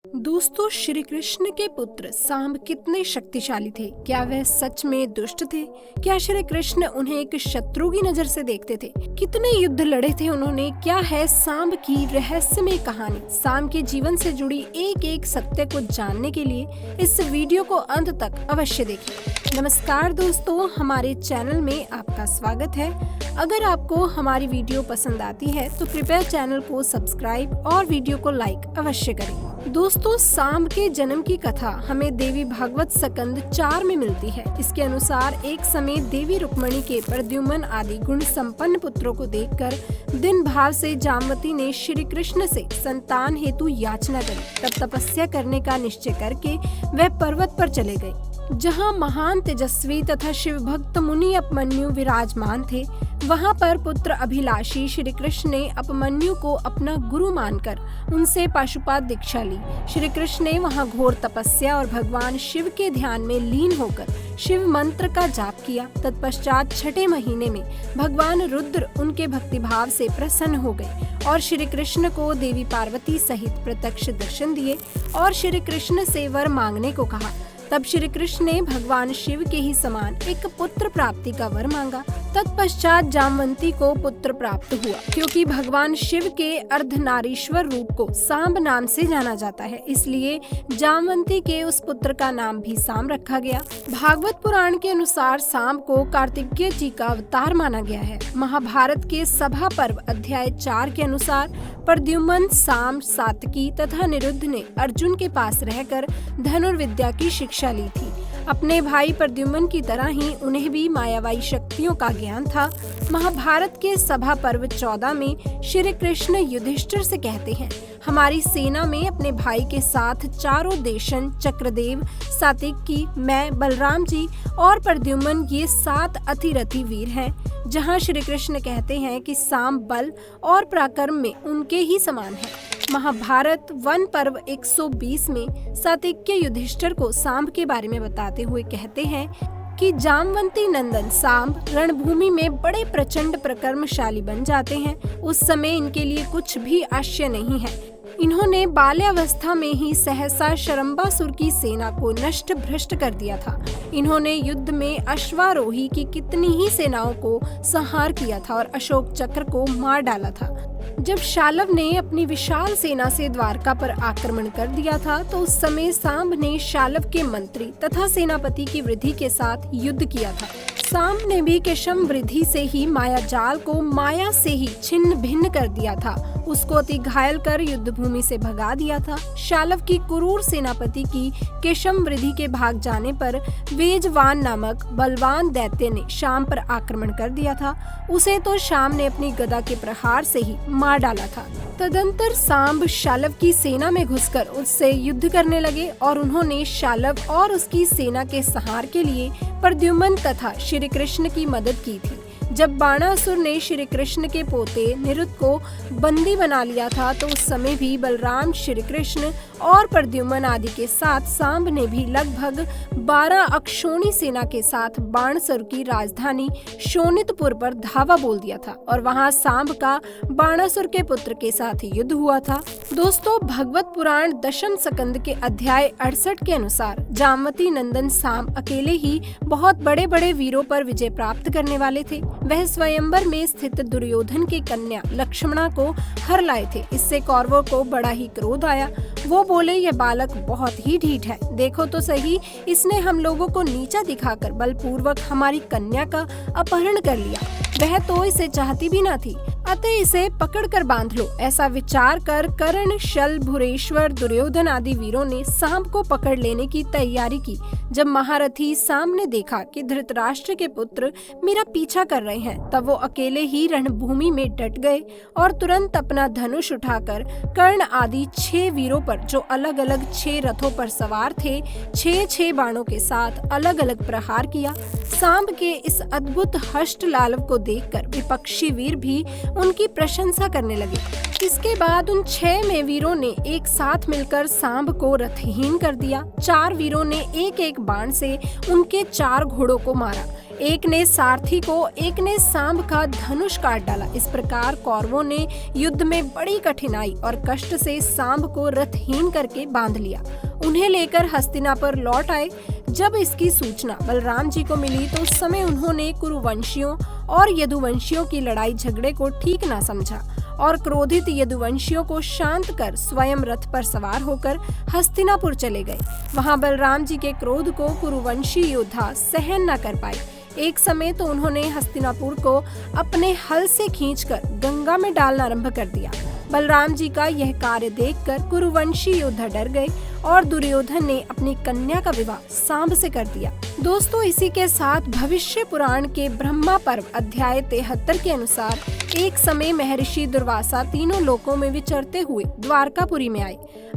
दोस्तों, श्री कृष्ण के पुत्र सांब कितने शक्तिशाली थे? क्या वह सच में दुष्ट थे? क्या श्री कृष्ण उन्हें एक शत्रु की नजर से देखते थे? कितने युद्ध लड़े थे उन्होंने? क्या है सांब की रहस्यमय कहानी? सांब के जीवन से जुड़ी एक एक सत्य को जानने के लिए इस वीडियो को अंत तक अवश्य देखें। नमस्कार दोस्तों, हमारे चैनल में आपका स्वागत है। अगर आपको हमारी वीडियो पसंद आती है तो कृपया चैनल को सब्सक्राइब और वीडियो को लाइक अवश्य करें। दोस्तों, सांब के जन्म की कथा हमें देवी भागवत स्कंद 4 में मिलती है। इसके अनुसार एक समय देवी रुक्मणी के प्रद्युम्न आदि गुण संपन्न पुत्रों को देखकर दिन भाव से जामवती ने श्री कृष्ण से संतान हेतु याचना करी। तब तपस्या करने का निश्चय करके वह पर्वत पर चले गए, जहाँ महान तेजस्वी तथा शिव भक्त मुनि अपमन्यु विराजमान थे। वहाँ पर पुत्र अभिलाषी श्री कृष्ण ने अपमन्यु को अपना गुरु मानकर उनसे पाशुपात दीक्षा ली। श्री कृष्ण ने वहाँ घोर तपस्या और भगवान शिव के ध्यान में लीन होकर शिव मंत्र का जाप किया। तत्पश्चात छठे महीने में भगवान रुद्र उनके भक्तिभाव से प्रसन्न हो गए और श्री कृष्ण को देवी पार्वती सहित प्रत्यक्ष दर्शन दिए और श्री कृष्ण से वर मांगने को कहा। तब श्री कृष्ण ने भगवान शिव के ही समान एक पुत्र प्राप्ति का वर मांगा। तत्पश्चात जामवंती को पुत्र प्राप्त हुआ। क्योंकि भगवान शिव के अर्धनारीश्वर रूप को सांब नाम से जाना जाता है, इसलिए जामवंती के उस पुत्र का नाम भी सांब रखा गया। भागवत पुराण के अनुसार सांब को कार्तिकेय जी का अवतार माना गया है। महाभारत के सभा पर्व अध्याय 4 के अनुसार प्रद्युम्न, सांब, सात्यकी तथा निरुद्ध ने अर्जुन के पास रहकर धनुर्विद्या की शिक्षा ली थी। अपने भाई प्रद्युम्न की तरह ही उन्हें भी मायावी शक्तियों का ज्ञान था। महाभारत के सभा पर्व 14 में श्री कृष्ण युधिष्ठिर से कहते हैं, हमारी सेना में अपने भाई के साथ चारों देशन, चक्रदेव, सात्यकी, मैं, बलराम जी और प्रद्युम्न ये 7 अतिरथी वीर हैं। जहां श्री कृष्ण कहते हैं कि सांब बल और पराक्रम में उनके ही समान है। महाभारत वन पर्व 120 में सात्यकी युधिष्ठिर को सांब के बारे में बताते हुए कहते हैं कि जामवंती नंदन सांब रणभूमि में बड़े प्रचंड प्रकर्मशाली बन जाते हैं। उस समय इनके लिए कुछ भी आश्चर्य नहीं है। इन्होंने बाल्यावस्था में ही सहसा शरम्बासुर की सेना को नष्ट भ्रष्ट कर दिया था। इन्होंने युद्ध में अश्वारोही की कितनी ही सेनाओं को संहार किया था और अशोक चक्र को मार डाला था। जब शालव ने अपनी विशाल सेना से द्वारका पर आक्रमण कर दिया था तो उस समय सांब ने शालव के मंत्री तथा सेनापति की वृद्धि के साथ युद्ध किया था। सांब ने भी केशम वृद्धि से ही माया जाल को माया से ही छिन्न भिन्न कर दिया था। उसको अति घायल कर युद्ध भूमि से भगा दिया था। शालव की क्रूर सेनापति की केशम वृद्धि के भाग जाने पर वेजवान नामक बलवान दैत्य ने शाम पर आक्रमण कर दिया था। उसे तो शाम ने अपनी गदा के प्रहार से ही मार डाला था। तदंतर सांब शालव की सेना में घुसकर उससे युद्ध करने लगे और उन्होंने शालव और उसकी सेना के संहार के लिए प्रद्युम्न तथा श्री कृष्ण की मदद की थी। जब बाणासुर ने श्री कृष्ण के पोते निरुद्ध को बंदी बना लिया था तो उस समय भी बलराम, श्री कृष्ण और प्रद्युम्न आदि के साथ सांब ने भी लगभग 12 अक्षौणी सेना के साथ बाणसुर की राजधानी शोणितपुर पर धावा बोल दिया था और वहां सांब का बाणासुर के पुत्र के साथ युद्ध हुआ था। दोस्तों, भगवत पुराण दशम स्कंद के अध्याय 68 के अनुसार जामवती नंदन सांब अकेले ही बहुत बड़े बड़े वीरों पर विजय प्राप्त करने वाले थे। वह स्वयंवर में स्थित दुर्योधन की कन्या लक्ष्मणा को हर लाए थे। इससे कौरवों को बड़ा ही क्रोध आया। वो बोले, यह बालक बहुत ही ढीठ है। देखो तो सही, इसने हम लोगों को नीचा दिखाकर बलपूर्वक हमारी कन्या का अपहरण कर लिया। वह तो इसे चाहती भी न थी, अतः इसे पकड़कर बांध लो। ऐसा विचार कर कर्ण, शल, भूरेश्वर, दुर्योधन आदि वीरों ने सांब को पकड़ लेने की तैयारी की। जब महारथी सांब ने देखा कि धृतराष्ट्र के पुत्र मेरा पीछा कर रहे हैं, तब वो अकेले ही रणभूमि में डट गए और तुरंत अपना धनुष उठाकर कर्ण आदि 6 वीरों पर, जो अलग अलग 6 रथों पर सवार थे, 6 बाणों के साथ अलग अलग प्रहार किया। सांब के इस अद्भुत हष्ट लालव को देखकर विपक्षी वीर भी उनकी प्रशंसा करने लगे। इसके बाद उन 6 में वीरों ने एक साथ मिलकर सांब को रथहीन कर दिया। 4 वीरों ने एक एक बाण से उनके 4 घोड़ों को मारा। एक ने सारथी को, एक ने सांब का धनुष काट डाला। इस प्रकार कौरवों ने युद्ध में बड़ी कठिनाई और कष्ट से सांब को रथहीन करके बांध लिया। उन्हें लेकर हस्तिनापुर लौट आए। जब इसकी सूचना बलराम जी को मिली तो उस समय उन्होंने कुरुवंशियों और यदुवंशियों की लड़ाई झगड़े को ठीक ना समझा और क्रोधित यदुवंशियों को शांत कर स्वयं रथ पर सवार होकर हस्तिनापुर चले गए। वहां बलराम जी के क्रोध को कुरुवंशी योद्धा सहन न कर पाए। एक समय तो उन्होंने हस्तिनापुर को अपने हल से खींचकर गंगा में डालना आरंभ कर दिया। बलराम जी का यह कार्य देखकर कुरुवंशी योद्धा डर गए और दुर्योधन ने अपनी कन्या का विवाह सांब से कर दिया। दोस्तों, इसी के साथ भविष्य पुराण के ब्रह्मा पर्व अध्याय 73 के अनुसार एक समय महर्षि दुर्वासा तीनों लोकों में विचरते हुए द्वारकापुरी में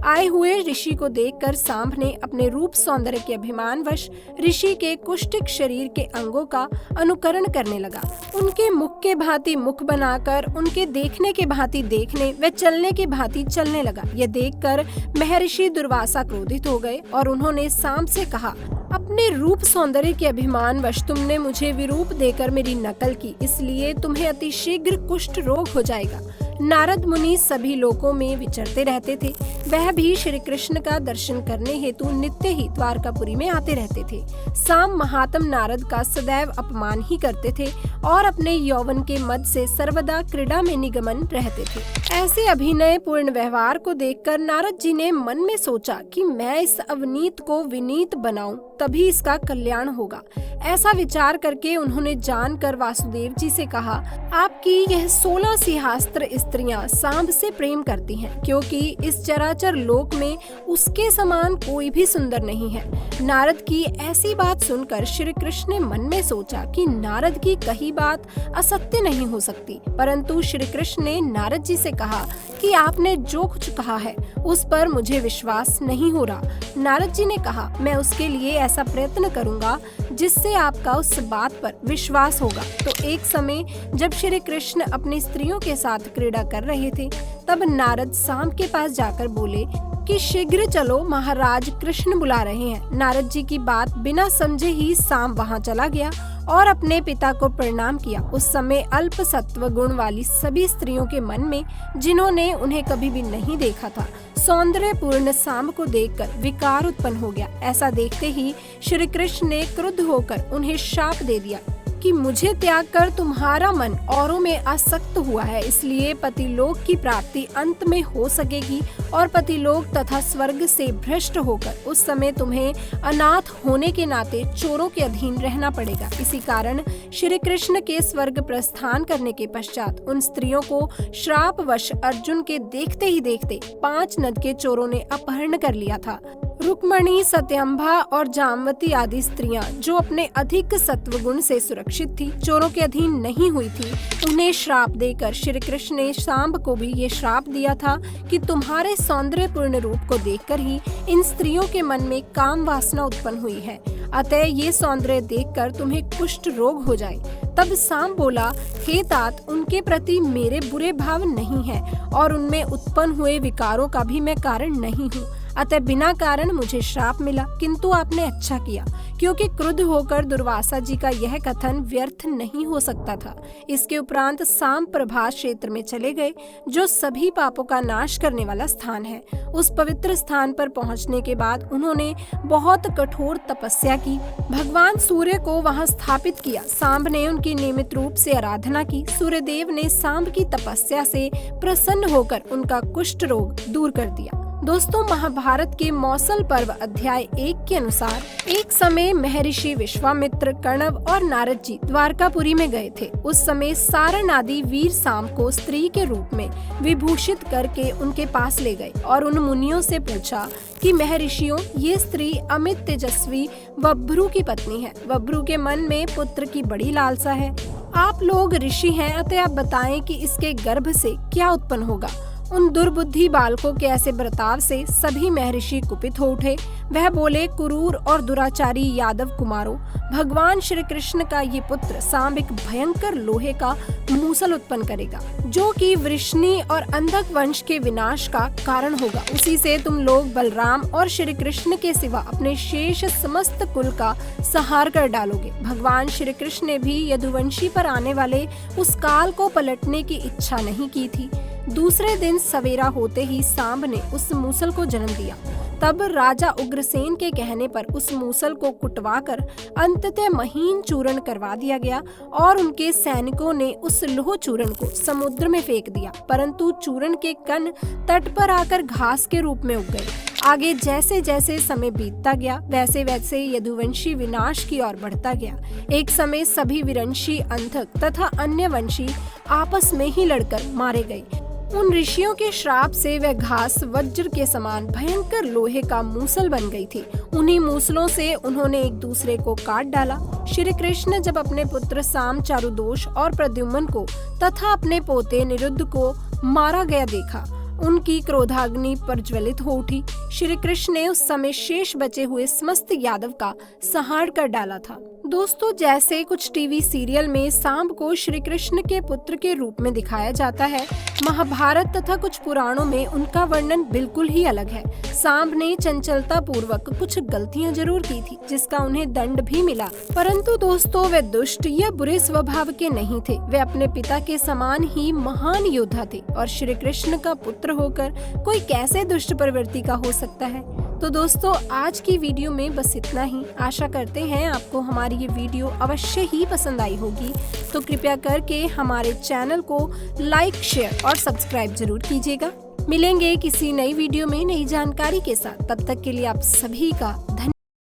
आए हुए ऋषि को देखकर सांब ने अपने रूप सौंदर्य के अभिमानवश ऋषि के कुष्ठिक शरीर के अंगों का अनुकरण करने लगा। उनके मुख के भांति मुख बनाकर उनके देखने के भांति देखने व चलने के भांति चलने लगा। यह देखकर महर्षि दुर्वासा क्रोधित हो गए और उन्होंने सांब से कहा, अपने रूप सौंदर्य के अभिमान वश तुमने मुझे विरूप देकर मेरी नकल की, इसलिए तुम्हें अतिशीघ्र कुष्ठ रोग हो जाएगा। नारद मुनि सभी लोकों में विचरते रहते थे। वह भी श्री कृष्ण का दर्शन करने हेतु नित्य ही द्वारकापुरी में आते रहते थे। सांब महात्म नारद का सदैव अपमान ही करते थे और अपने यौवन के मद से सर्वदा क्रीड़ा में निगमन रहते थे। ऐसे अभिनय पूर्ण व्यवहार को देखकर नारद जी ने मन में सोचा कि मैं इस अवनीत को विनीत बनाऊं, तभी इसका कल्याण होगा। ऐसा विचार करके उन्होंने जानकर वासुदेव जी से कहा, आपकी यह 16 सिंहास्त्र स्त्रियां सांब से प्रेम करती हैं, क्योंकि इस चराचर लोक में उसके समान कोई भी सुंदर नहीं है। नारद की ऐसी बात सुनकर श्री कृष्ण ने मन में सोचा कि नारद की कही बात असत्य नहीं हो सकती, परंतु श्री कृष्ण ने नारद जी से कहा कि आपने जो कुछ कहा है उस पर मुझे विश्वास नहीं हो रहा। नारद जी ने कहा, मैं उसके लिए ऐसा प्रयत्न करूंगा जिससे आपका उस बात पर विश्वास होगा। तो एक समय जब श्री कृष्ण अपनी स्त्रियों के साथ क्रीड़ा कर रहे थे, तब नारद सांब के पास जाकर बोले कि शीघ्र चलो, महाराज कृष्ण बुला रहे हैं। नारद जी की बात बिना समझे ही सांब वहां चला गया और अपने पिता को प्रणाम किया। उस समय अल्प सत्व गुण वाली सभी स्त्रियों के मन में, जिन्होंने उन्हें कभी भी नहीं देखा था, सौंदर्य पूर्ण सांब को देखकर विकार उत्पन्न हो गया। ऐसा देखते ही श्री कृष्ण ने क्रुद्ध होकर उन्हें शाप दे दिया कि मुझे त्याग कर तुम्हारा मन औरों में आसक्त हुआ है, इसलिए पतिलोक की प्राप्ति अंत में हो सकेगी और पतिलोक तथा स्वर्ग से भ्रष्ट होकर उस समय तुम्हें अनाथ होने के नाते चोरों के अधीन रहना पड़ेगा। इसी कारण श्री कृष्ण के स्वर्ग प्रस्थान करने के पश्चात उन स्त्रियों को श्रापवश अर्जुन के देखते ही देखते 5 नद के चोरों ने अपहरण कर लिया था। रुक्मणी, सत्यंभा और जामवती आदि स्त्रियां जो अपने अधिक सत्वगुण से सुरक्षित थी, चोरों के अधीन नहीं हुई थी, उन्हें श्राप देकर श्री कृष्ण ने सांब को भी ये श्राप दिया था कि तुम्हारे सौंदर्यपूर्ण रूप को देखकर ही इन स्त्रियों के मन में काम वासना उत्पन्न हुई है, अतः ये सौंदर्य देखकर तुम्हें कुष्ठ रोग हो जाए। तब सांब बोला, हे तात, उनके प्रति मेरे बुरे भाव नहीं है और उनमें उत्पन्न हुए विकारों का भी मैं कारण नहीं हूँ, अतः बिना कारण मुझे श्राप मिला। किंतु आपने अच्छा किया, क्योंकि क्रुद्ध होकर दुर्वासा जी का यह कथन व्यर्थ नहीं हो सकता था। इसके उपरांत सांब प्रभास क्षेत्र में चले गए, जो सभी पापों का नाश करने वाला स्थान है। उस पवित्र स्थान पर पहुंचने के बाद उन्होंने बहुत कठोर तपस्या की, भगवान सूर्य को वहां स्थापित किया। सांब ने उनकी नियमित रूप से आराधना की। सूर्यदेव ने सांब की तपस्या से प्रसन्न होकर उनका कुष्ठ रोग दूर कर दिया। दोस्तों, महाभारत के मौसल पर्व अध्याय 1 के अनुसार एक समय महर्षि विश्वामित्र, कणव और नारद जी द्वारकापुरी में गए थे। उस समय सारण आदि वीर सांब को स्त्री के रूप में विभूषित करके उनके पास ले गए और उन मुनियों से पूछा कि महर्षियों, ये स्त्री अमित तेजस्वी बभ्रू की पत्नी है। बभ्रू के मन में पुत्र की बड़ी लालसा है। आप लोग ऋषि हैं, अतः आप बताएं कि इसके गर्भ से क्या उत्पन्न होगा। उन दुर्बुद्धि बालकों के ऐसे बर्ताव से सभी महर्षि कुपित हो उठे। वह बोले, क्रूर और दुराचारी यादव कुमारों, भगवान श्री कृष्ण का ये पुत्र सांब एक भयंकर लोहे का मूसल उत्पन्न करेगा, जो कि वृष्णि और अंधक वंश के विनाश का कारण होगा। उसी से तुम लोग बलराम और श्री कृष्ण के सिवा अपने शेष समस्त कुल का संहार कर डालोगे। भगवान श्री कृष्ण ने भी यदुवंशी पर आने वाले उस काल को पलटने की इच्छा नहीं की थी। दूसरे दिन सवेरा होते ही सांब ने उस मूसल को जन्म दिया। तब राजा उग्रसेन के कहने पर उस मूसल को कुटवाकर अंततः महीन चूर्ण करवा दिया गया और उनके सैनिकों ने उस लोह चूर्ण को समुद्र में फेंक दिया, परंतु चूर्ण के कण तट पर आकर घास के रूप में उग गए। आगे जैसे जैसे समय बीतता गया, वैसे वैसे यदुवंशी विनाश की ओर बढ़ता गया। एक समय सभी विरंशी, अंधक तथा अन्य वंशी आपस में ही लड़कर मारे गए। उन ऋषियों के श्राप से वह घास वज्र के समान भयंकर लोहे का मूसल बन गई थी। उन्हीं मूसलों से उन्होंने एक दूसरे को काट डाला। श्री कृष्ण जब अपने पुत्र साम, चारुदोष और प्रद्युम्न को तथा अपने पोते निरुद्ध को मारा गया देखा, उनकी क्रोधाग्नि प्रज्वलित हो उठी। श्री कृष्ण ने उस समय शेष बचे हुए समस्त यादव का संहार कर डाला था। दोस्तों, जैसे कुछ टीवी सीरियल में सांब को श्री कृष्ण के पुत्र के रूप में दिखाया जाता है, महाभारत तथा कुछ पुराणों में उनका वर्णन बिल्कुल ही अलग है। सांब ने चंचलता पूर्वक कुछ गलतियां जरूर की थी, जिसका उन्हें दंड भी मिला, परंतु दोस्तों वे दुष्ट या बुरे स्वभाव के नहीं थे। वे अपने पिता के समान ही महान योद्धा थे और श्री कृष्ण का पुत्र होकर कोई कैसे दुष्ट प्रवृत्ति का हो सकता है। तो दोस्तों, आज की वीडियो में बस इतना ही। आशा करते हैं आपको हमारी ये वीडियो अवश्य ही पसंद आई होगी, तो कृपया करके हमारे चैनल को लाइक, शेयर और सब्सक्राइब जरूर कीजिएगा। मिलेंगे किसी नई वीडियो में नई जानकारी के साथ। तब तक के लिए आप सभी का धन्यवाद।